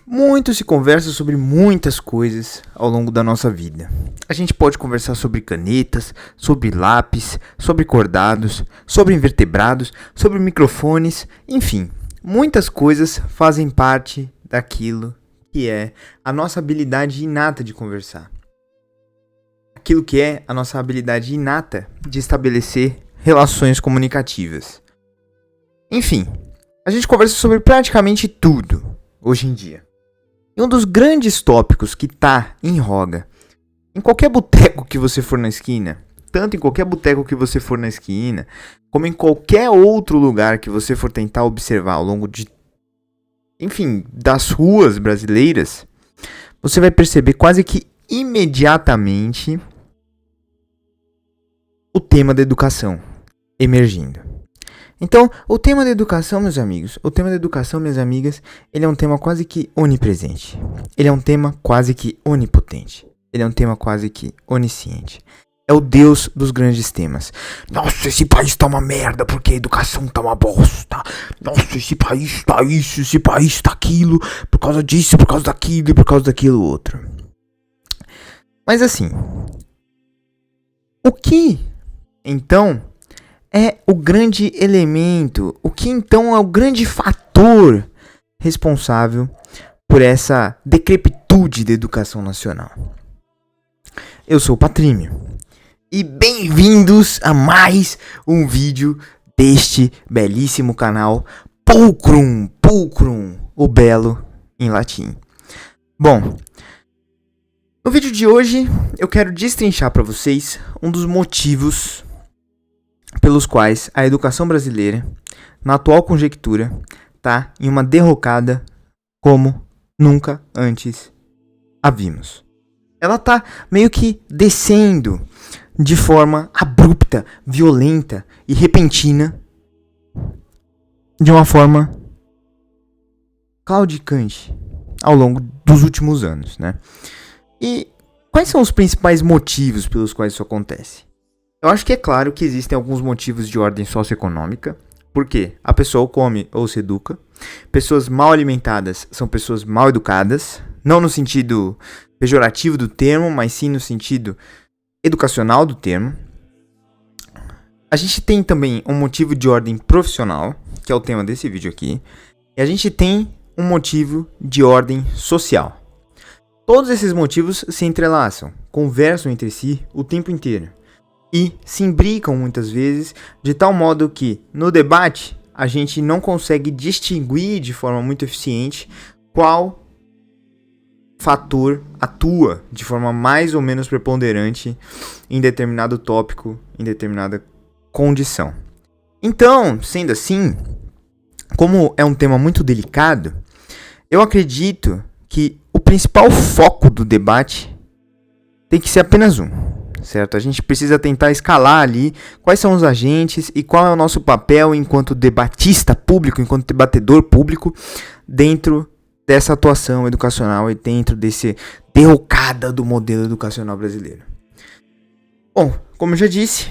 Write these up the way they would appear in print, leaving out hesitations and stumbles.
Muito se conversa sobre muitas coisas ao longo da nossa vida. A gente pode conversar sobre canetas, sobre lápis, sobre cordados, sobre invertebrados, sobre microfones, enfim, muitas coisas fazem parte daquilo que é a nossa habilidade inata de conversar. Aquilo que é a nossa habilidade inata de estabelecer relações comunicativas. Enfim, a gente conversa sobre praticamente tudo hoje em dia. E um dos grandes tópicos que tá em voga, em qualquer boteco que você for na esquina, tanto em qualquer boteco que você for na esquina, como em qualquer outro lugar que você for tentar observar ao longo de, enfim, das ruas brasileiras, você vai perceber quase que imediatamente o tema da educação emergindo. Então, o tema da educação, meus amigos, o tema da educação, minhas amigas, ele é um tema quase que onipresente. Ele é um tema quase que onipotente. Ele é um tema quase que onisciente. É o Deus dos grandes temas. Nossa, esse país tá uma merda porque a educação tá uma bosta. Nossa, esse país tá isso, esse país tá aquilo, por causa disso, por causa daquilo e por causa daquilo outro. Mas assim, o que, então, é o grande elemento, o que então é o grande fator responsável por essa decrepitude da educação nacional? Eu sou o Patrímio e bem-vindos a mais um vídeo deste belíssimo canal Pulcrum, o belo em latim. Bom, no vídeo de hoje eu quero destrinchar para vocês um dos motivos pelos quais a educação brasileira, na atual conjectura, está em uma derrocada como nunca antes a vimos. Ela está meio que descendo de forma abrupta, violenta e repentina, de uma forma claudicante ao longo dos últimos anos, né? E quais são os principais motivos pelos quais isso acontece? Eu acho que é claro que existem alguns motivos de ordem socioeconômica, porque a pessoa come ou se educa. Pessoas mal alimentadas são pessoas mal educadas, não no sentido pejorativo do termo, mas sim no sentido educacional do termo. A gente tem também um motivo de ordem profissional, que é o tema desse vídeo aqui, e a gente tem um motivo de ordem social. Todos esses motivos se entrelaçam, conversam entre si o tempo inteiro. E se imbricam muitas vezes de tal modo que, no debate, a gente não consegue distinguir de forma muito eficiente qual fator atua de forma mais ou menos preponderante em determinado tópico, em determinada condição. Então, sendo assim, como é um tema muito delicado, eu acredito que o principal foco do debate tem que ser apenas um. Certo? A gente precisa tentar escalar ali quais são os agentes e qual é o nosso papel enquanto debatista público, enquanto debatedor público, dentro dessa atuação educacional e dentro desse derrocada do modelo educacional brasileiro. Bom, como eu já disse,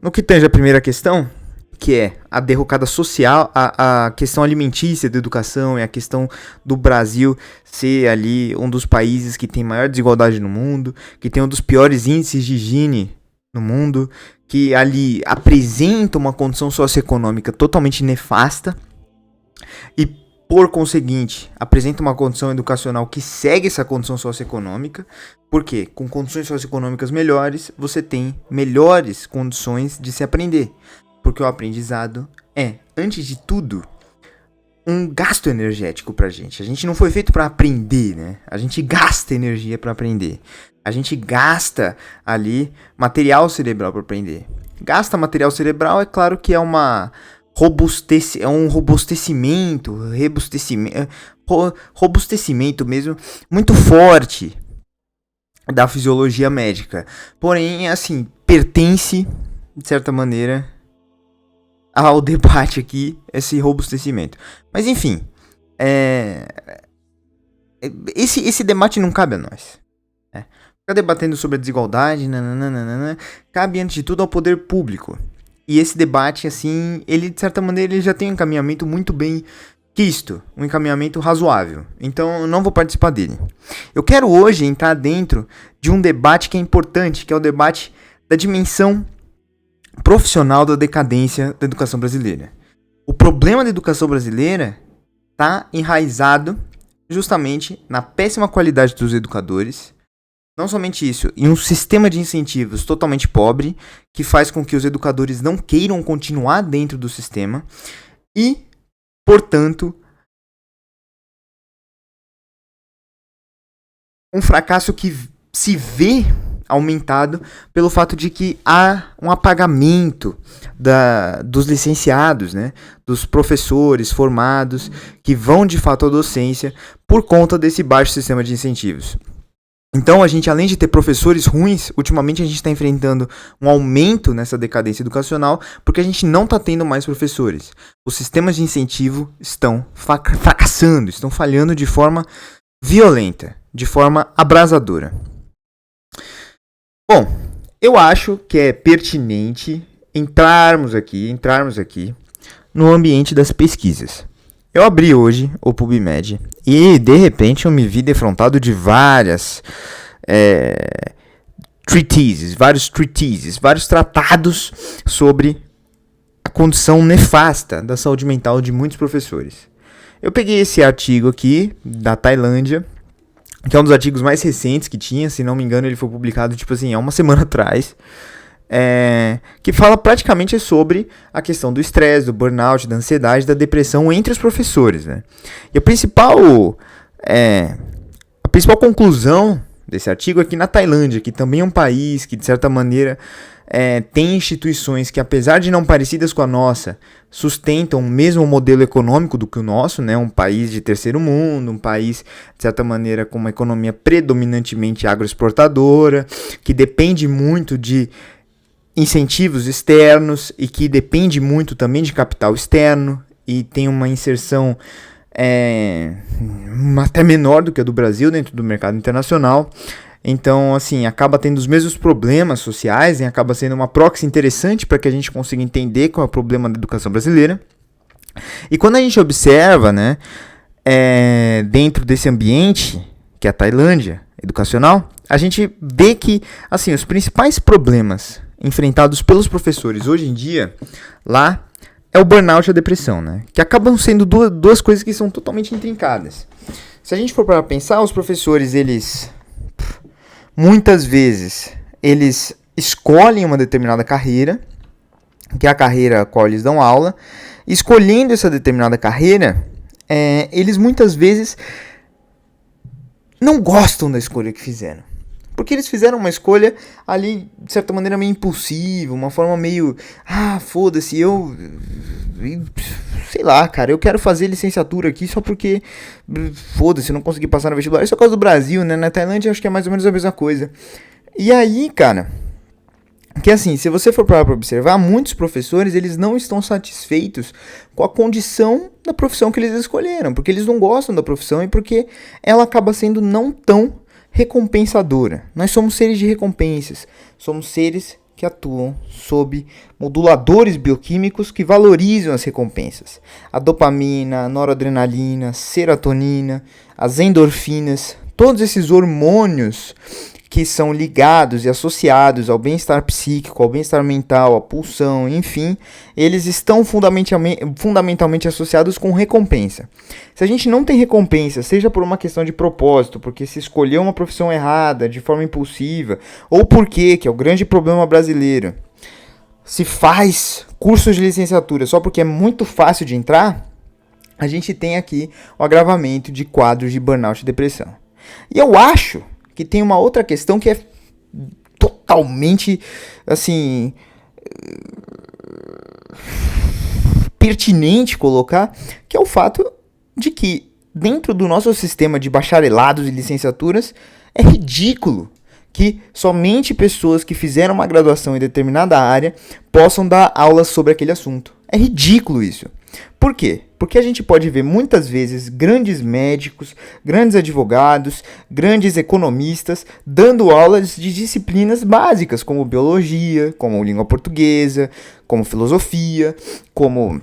no que tange a primeira questão, que é a derrocada social, a questão alimentícia da educação e a questão do Brasil ser ali um dos países que tem maior desigualdade no mundo, que tem um dos piores índices de higiene no mundo, que ali apresenta uma condição socioeconômica totalmente nefasta e, por conseguinte, apresenta uma condição educacional que segue essa condição socioeconômica, porque com condições socioeconômicas melhores, você tem melhores condições de se aprender. Porque o aprendizado é, antes de tudo, um gasto energético pra gente. A gente não foi feito pra aprender, né? A gente gasta energia pra aprender. A gente gasta ali material cerebral pra aprender. Gasta material cerebral, é claro que é um robustecimento mesmo, muito forte da fisiologia médica. Porém, assim, pertence, de certa maneira, ao debate aqui, esse robustecimento. Mas enfim, esse debate não cabe a nós. Ficar debatendo sobre a desigualdade, cabe antes de tudo ao poder público. E esse debate, assim, ele de certa maneira ele já tem um encaminhamento muito bem quisto um encaminhamento razoável, então eu não vou participar dele. Eu quero hoje entrar dentro de um debate que é importante, que é o debate da dimensão profissional da decadência da educação brasileira. O problema da educação brasileira está enraizado justamente na péssima qualidade dos educadores. Não somente isso, em um sistema de incentivos totalmente pobre, que faz com que os educadores não queiram continuar dentro do sistema e, portanto, um fracasso que se vê aumentado pelo fato de que há um apagamento dos licenciados, né, dos professores formados que vão de fato à docência por conta desse baixo sistema de incentivos. Então, a gente, além de ter professores ruins, ultimamente a gente está enfrentando um aumento nessa decadência educacional porque a gente não está tendo mais professores. Os sistemas de incentivo estão fracassando, estão falhando de forma violenta, de forma abrasadora. Bom, eu acho que é pertinente entrarmos aqui no ambiente das pesquisas. Eu abri hoje o PubMed e, de repente, eu me vi defrontado de vários tratados sobre a condição nefasta da saúde mental de muitos professores. Eu peguei esse artigo aqui, da Tailândia, que é um dos artigos mais recentes que tinha, se não me engano ele foi publicado há uma semana atrás, que fala praticamente sobre a questão do estresse, do burnout, da ansiedade, da depressão entre os professores, né? E a principal conclusão desse artigo é que na Tailândia, que também é um país que de certa maneira tem instituições que, apesar de não parecidas com a nossa, sustentam o mesmo modelo econômico do que o nosso, né? Um país de terceiro mundo, um país, de certa maneira, com uma economia predominantemente agroexportadora, que depende muito de incentivos externos e que depende muito também de capital externo e tem uma inserção até menor do que a do Brasil dentro do mercado internacional. Então, acaba tendo os mesmos problemas sociais, né? Acaba sendo uma proxy interessante para que a gente consiga entender qual é o problema da educação brasileira. E quando a gente observa, né, dentro desse ambiente, que é a Tailândia educacional, a gente vê que, os principais problemas enfrentados pelos professores hoje em dia, lá, é o burnout e a depressão, né? Que acabam sendo duas coisas que são totalmente intrincadas. Se a gente for para pensar, os professores, muitas vezes, eles escolhem uma determinada carreira, que é a carreira a qual eles dão aula. Escolhendo essa determinada carreira, eles muitas vezes não gostam da escolha que fizeram. Porque eles fizeram uma escolha ali, de certa maneira, meio impulsiva, uma forma meio... foda-se, sei lá, cara, eu quero fazer licenciatura aqui só porque... Foda-se, eu não consegui passar no vestibular. Isso é por causa do Brasil, né? Na Tailândia, acho que é mais ou menos a mesma coisa. E aí, cara... Que se você for parar para observar, muitos professores, eles não estão satisfeitos com a condição da profissão que eles escolheram. Porque eles não gostam da profissão e porque ela acaba sendo não tão recompensadora. Nós somos seres de recompensas. Somos seres que atuam sob moduladores bioquímicos que valorizam as recompensas. A dopamina, a noradrenalina, a serotonina, as endorfinas, todos esses hormônios que são ligados e associados ao bem-estar psíquico, ao bem-estar mental, à pulsão, enfim, eles estão fundamentalmente associados com recompensa. Se a gente não tem recompensa, seja por uma questão de propósito, porque se escolheu uma profissão errada, de forma impulsiva, ou porque, que é o grande problema brasileiro, se faz cursos de licenciatura só porque é muito fácil de entrar, a gente tem aqui o agravamento de quadros de burnout e depressão. E eu acho que tem uma outra questão que é totalmente, pertinente colocar, que é o fato de que dentro do nosso sistema de bacharelados e licenciaturas é ridículo que somente pessoas que fizeram uma graduação em determinada área possam dar aulas sobre aquele assunto. É ridículo isso. Por quê? Porque a gente pode ver muitas vezes grandes médicos, grandes advogados, grandes economistas dando aulas de disciplinas básicas, como biologia, como língua portuguesa, como filosofia, como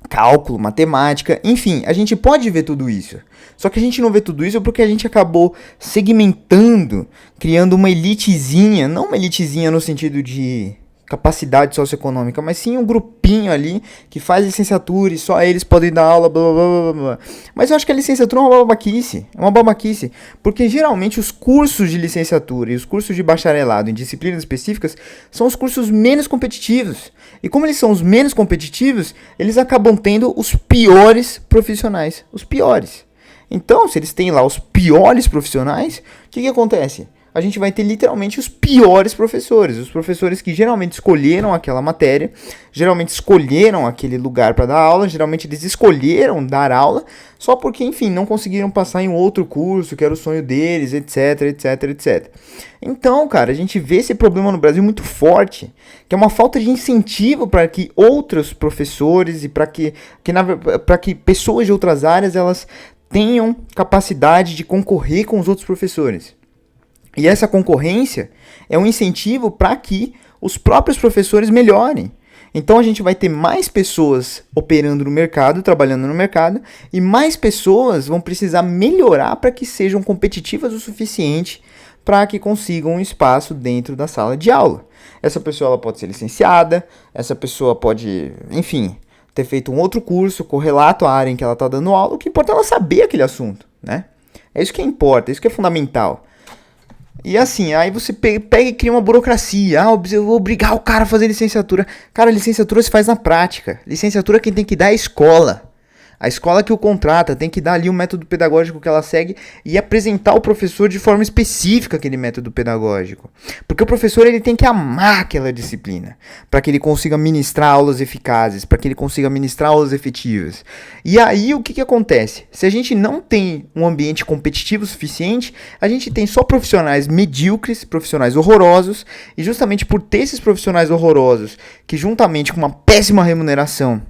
cálculo, matemática, enfim, a gente pode ver tudo isso. Só que a gente não vê tudo isso porque a gente acabou segmentando, criando uma elitezinha, não uma elitezinha no sentido de capacidade socioeconômica, mas sim um grupinho ali que faz licenciatura e só eles podem dar aula, blá blá blá blá blá. Mas eu acho que a licenciatura é uma babaquice, porque geralmente os cursos de licenciatura e os cursos de bacharelado em disciplinas específicas são os cursos menos competitivos. E como eles são os menos competitivos, eles acabam tendo os piores profissionais, os piores. Então, se eles têm lá os piores profissionais, o que acontece? A gente vai ter literalmente os piores professores, os professores que geralmente escolheram aquela matéria, geralmente escolheram aquele lugar para dar aula, geralmente eles escolheram dar aula, só porque, enfim, não conseguiram passar em outro curso, que era o sonho deles, etc, etc, etc. Então, cara, a gente vê esse problema no Brasil muito forte, que é uma falta de incentivo para que outros professores e para que pessoas de outras áreas, elas tenham capacidade de concorrer com os outros professores. E essa concorrência é um incentivo para que os próprios professores melhorem. Então a gente vai ter mais pessoas operando no mercado, trabalhando no mercado, e mais pessoas vão precisar melhorar para que sejam competitivas o suficiente para que consigam um espaço dentro da sala de aula. Essa pessoa ela pode ser licenciada, essa pessoa pode, enfim, ter feito um outro curso correlato à área em que ela está dando aula. O que importa é ela saber aquele assunto, né? É isso que importa, é isso que é fundamental. E assim, aí você pega e cria uma burocracia. Eu vou obrigar o cara a fazer licenciatura. Cara, licenciatura se faz na prática. Licenciatura quem tem que dar é a escola. A escola que o contrata tem que dar ali um método pedagógico que ela segue e apresentar ao professor de forma específica aquele método pedagógico. Porque o professor ele tem que amar aquela disciplina para que ele consiga ministrar aulas eficazes, para que ele consiga ministrar aulas efetivas. E aí o que acontece? Se a gente não tem um ambiente competitivo suficiente, a gente tem só profissionais medíocres, profissionais horrorosos, e justamente por ter esses profissionais horrorosos que juntamente com uma péssima remuneração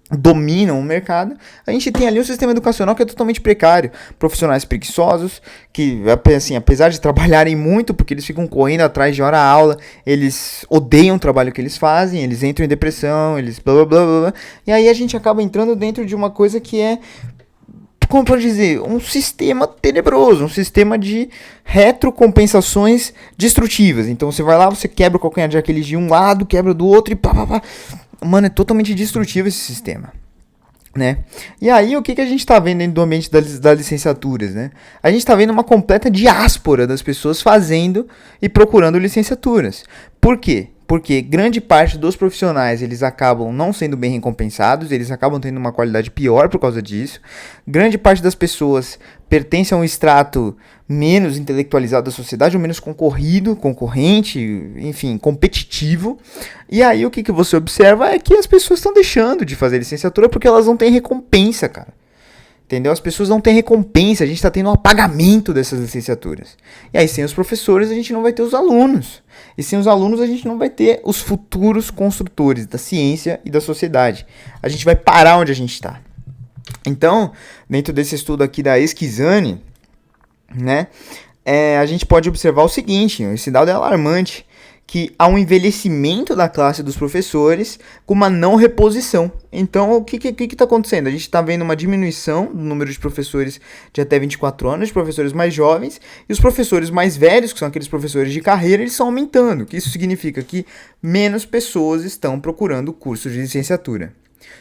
dominam o mercado, a gente tem ali um sistema educacional que é totalmente precário, profissionais preguiçosos, que assim, apesar de trabalharem muito, porque eles ficam correndo atrás de hora aula, eles odeiam o trabalho que eles fazem, eles entram em depressão, eles blá blá blá blá, e aí a gente acaba entrando dentro de uma coisa que é, como pode dizer, um sistema tenebroso, um sistema de retrocompensações destrutivas. Então você vai lá, você quebra o calcanhar de Aquiles de um lado, quebra do outro e pá pá pá. Mano, é totalmente destrutivo esse sistema, né? E aí, o que a gente tá vendo dentro do ambiente das licenciaturas, né? A gente tá vendo uma completa diáspora das pessoas fazendo e procurando licenciaturas. Por quê? Porque grande parte dos profissionais, eles acabam não sendo bem recompensados, eles acabam tendo uma qualidade pior por causa disso. Grande parte das pessoas pertence a um extrato menos intelectualizado da sociedade, ou menos concorrente, enfim, competitivo. E aí o que você observa é que as pessoas estão deixando de fazer licenciatura porque elas não têm recompensa, cara. Entendeu? As pessoas não têm recompensa, a gente está tendo um apagamento dessas licenciaturas. E aí sem os professores a gente não vai ter os alunos. E sem os alunos a gente não vai ter os futuros construtores da ciência e da sociedade. A gente vai parar onde a gente está. Então, dentro desse estudo aqui da Esquizani, né, a gente pode observar o seguinte, esse dado é alarmante, que há um envelhecimento da classe dos professores com uma não reposição. Então, o que está acontecendo? A gente está vendo uma diminuição do número de professores de até 24 anos, de professores mais jovens, e os professores mais velhos, que são aqueles professores de carreira, eles estão aumentando. O que isso significa? Que menos pessoas estão procurando cursos de licenciatura.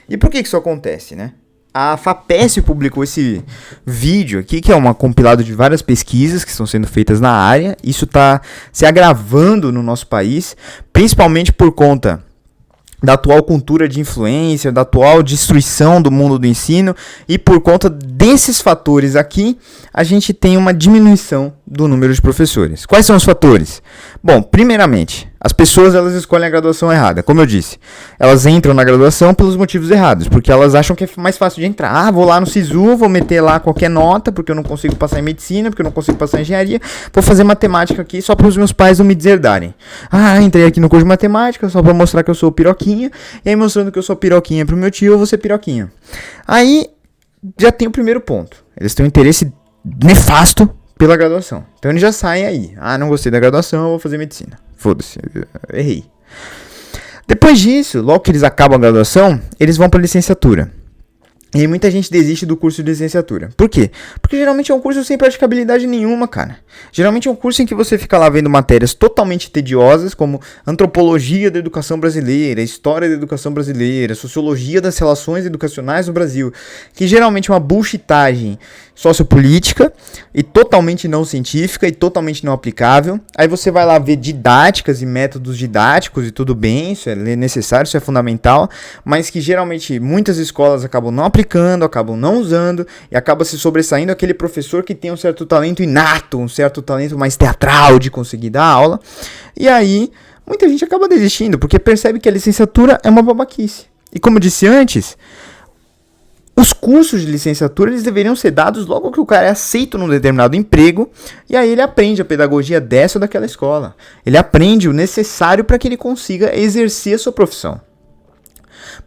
E por que isso acontece, né? A FAPESP publicou esse vídeo aqui, que é um compilado de várias pesquisas que estão sendo feitas na área. Isso está se agravando no nosso país, principalmente por conta da atual cultura de influência, da atual destruição do mundo do ensino, e por conta desses fatores aqui, a gente tem uma diminuição do número de professores. Quais são os fatores? Bom, primeiramente, as pessoas elas escolhem a graduação errada. Como eu disse, elas entram na graduação pelos motivos errados, porque elas acham que é mais fácil de entrar. Vou lá no SISU, vou meter lá qualquer nota, porque eu não consigo passar em medicina, porque eu não consigo passar em engenharia, vou fazer matemática aqui só para os meus pais não me deserdarem. Entrei aqui no curso de matemática só para mostrar que eu sou piroquinha, e aí mostrando que eu sou piroquinha pro meu tio, eu vou ser piroquinha. Aí, já tem o primeiro ponto. Eles têm um interesse nefasto pela graduação. Então eles já saem aí. Não gostei da graduação, eu vou fazer medicina. Foda-se, errei. Depois disso, logo que eles acabam a graduação, eles vão para licenciatura. E aí muita gente desiste do curso de licenciatura. Por quê? Porque geralmente é um curso sem praticabilidade nenhuma, cara. Geralmente é um curso em que você fica lá vendo matérias totalmente tediosas, como antropologia da educação brasileira, história da educação brasileira, sociologia das relações educacionais no Brasil, que geralmente é uma bullshitagem sociopolítica e totalmente não científica e totalmente não aplicável. Aí você vai lá ver didáticas e métodos didáticos e tudo bem, isso é necessário, isso é fundamental, mas que geralmente muitas escolas acabam não aplicando, acabam não usando e acaba se sobressaindo aquele professor que tem um certo talento inato, um certo talento mais teatral de conseguir dar aula. E aí muita gente acaba desistindo porque percebe que a licenciatura é uma babaquice. E como eu disse antes, os cursos de licenciatura eles deveriam ser dados logo que o cara é aceito num determinado emprego e aí ele aprende a pedagogia dessa ou daquela escola. Ele aprende o necessário para que ele consiga exercer a sua profissão.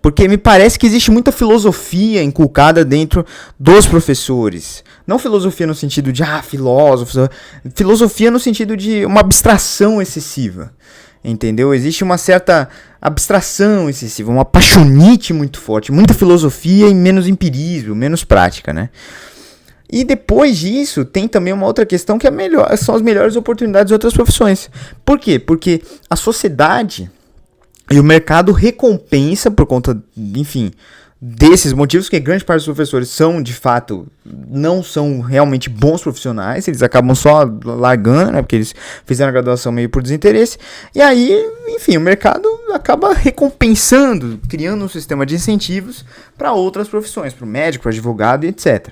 Porque me parece que existe muita filosofia inculcada dentro dos professores. Não filosofia no sentido de, filósofo. Filosofia no sentido de uma abstração excessiva. Entendeu? Existe uma certa abstração excessiva, uma paixonite muito forte. Muita filosofia e menos empirismo, menos prática, né? E depois disso, tem também uma outra questão que são as melhores oportunidades de outras profissões. Por quê? Porque a sociedade e o mercado recompensa por conta, enfim, desses motivos, que grande parte dos professores são, de fato, não são realmente bons profissionais, eles acabam só largando, né, porque eles fizeram a graduação meio por desinteresse, e aí, enfim, o mercado acaba recompensando, criando um sistema de incentivos para outras profissões, para o médico, para o advogado e etc.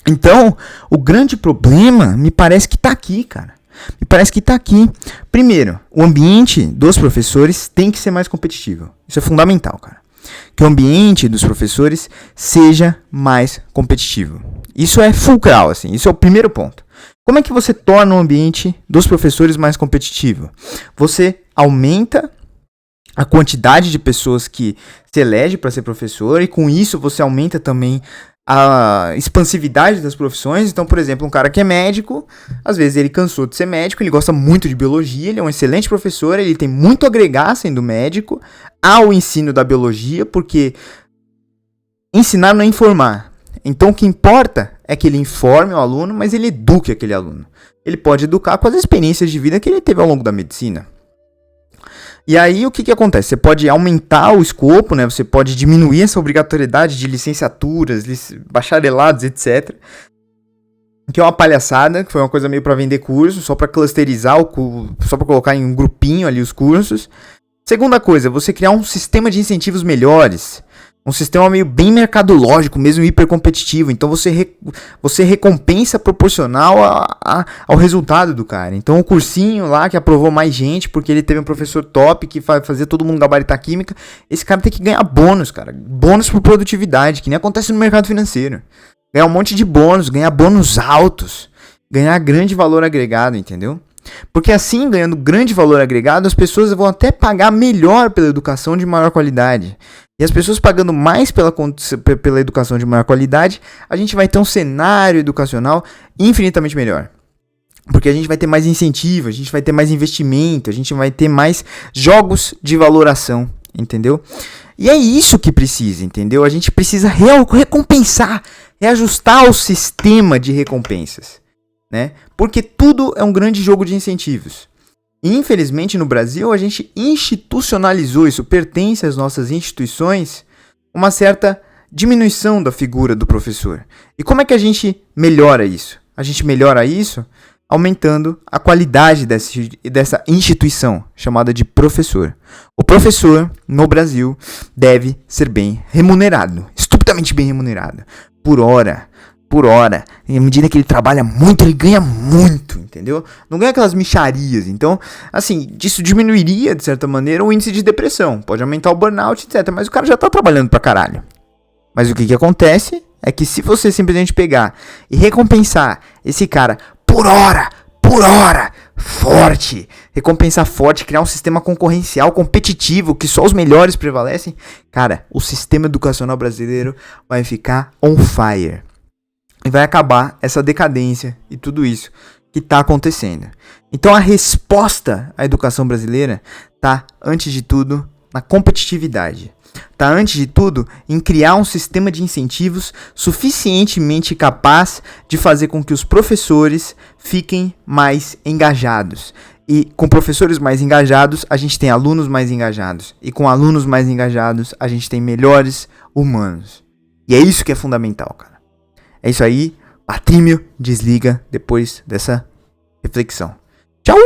Então, o grande problema me parece que está aqui, cara. Me parece que está aqui. Primeiro, o ambiente dos professores tem que ser mais competitivo. Isso é fundamental, cara. Que o ambiente dos professores seja mais competitivo. Isso é fulcral, assim. Isso é o primeiro ponto. Como é que você torna o ambiente dos professores mais competitivo? Você aumenta a quantidade de pessoas que se elege para ser professor e com isso você aumenta também a expansividade das profissões. Então, por exemplo, um cara que é médico, às vezes ele cansou de ser médico, ele gosta muito de biologia, ele é um excelente professor, ele tem muito a agregar sendo médico ao ensino da biologia, porque ensinar não é informar. Então o que importa é que ele informe o aluno, mas ele eduque aquele aluno. Ele pode educar com as experiências de vida que ele teve ao longo da medicina. E aí o que acontece? Você pode aumentar o escopo, né? Você pode diminuir essa obrigatoriedade de licenciaturas, bacharelados, etc. Que é uma palhaçada, que foi uma coisa meio para vender cursos, só para clusterizar, só para colocar em um grupinho ali os cursos. Segunda coisa, você criar um sistema de incentivos melhores. Um sistema meio bem mercadológico, mesmo hipercompetitivo. Então você recompensa proporcional ao resultado do cara. Então o cursinho lá que aprovou mais gente porque ele teve um professor top que fazia todo mundo gabaritar química. Esse cara tem que ganhar bônus, cara. Bônus por produtividade, que nem acontece no mercado financeiro. Ganhar um monte de bônus, ganhar bônus altos. Ganhar grande valor agregado, entendeu? Porque assim, ganhando grande valor agregado, as pessoas vão até pagar melhor pela educação de maior qualidade. E as pessoas pagando mais pela educação de maior qualidade, a gente vai ter um cenário educacional infinitamente melhor. Porque a gente vai ter mais incentivo, a gente vai ter mais investimento, a gente vai ter mais jogos de valoração, entendeu? E é isso que precisa, entendeu? A gente precisa recompensar, reajustar o sistema de recompensas, né? Porque tudo é um grande jogo de incentivos. E, infelizmente, no Brasil, a gente institucionalizou isso, pertence às nossas instituições, uma certa diminuição da figura do professor. E como é que a gente melhora isso? A gente melhora isso aumentando a qualidade dessa instituição, chamada de professor. O professor, no Brasil, deve ser bem remunerado, estupidamente bem remunerado, por hora. E à medida que ele trabalha muito, ele ganha muito, entendeu? Não ganha aquelas mixarias. Então, assim, isso diminuiria, de certa maneira, o índice de depressão. Pode aumentar o burnout, etc. Mas o cara já tá trabalhando pra caralho. Mas o que acontece é que se você simplesmente pegar e recompensar esse cara por hora, forte, recompensar forte, criar um sistema concorrencial, competitivo, que só os melhores prevalecem, cara, o sistema educacional brasileiro vai ficar on fire. E vai acabar essa decadência e tudo isso que está acontecendo. Então a resposta à educação brasileira está, antes de tudo, na competitividade. Tá, antes de tudo, em criar um sistema de incentivos suficientemente capaz de fazer com que os professores fiquem mais engajados. E com professores mais engajados, a gente tem alunos mais engajados. E com alunos mais engajados, a gente tem melhores humanos. E é isso que é fundamental, cara. É isso aí. Patrímio desliga depois dessa reflexão. Tchau!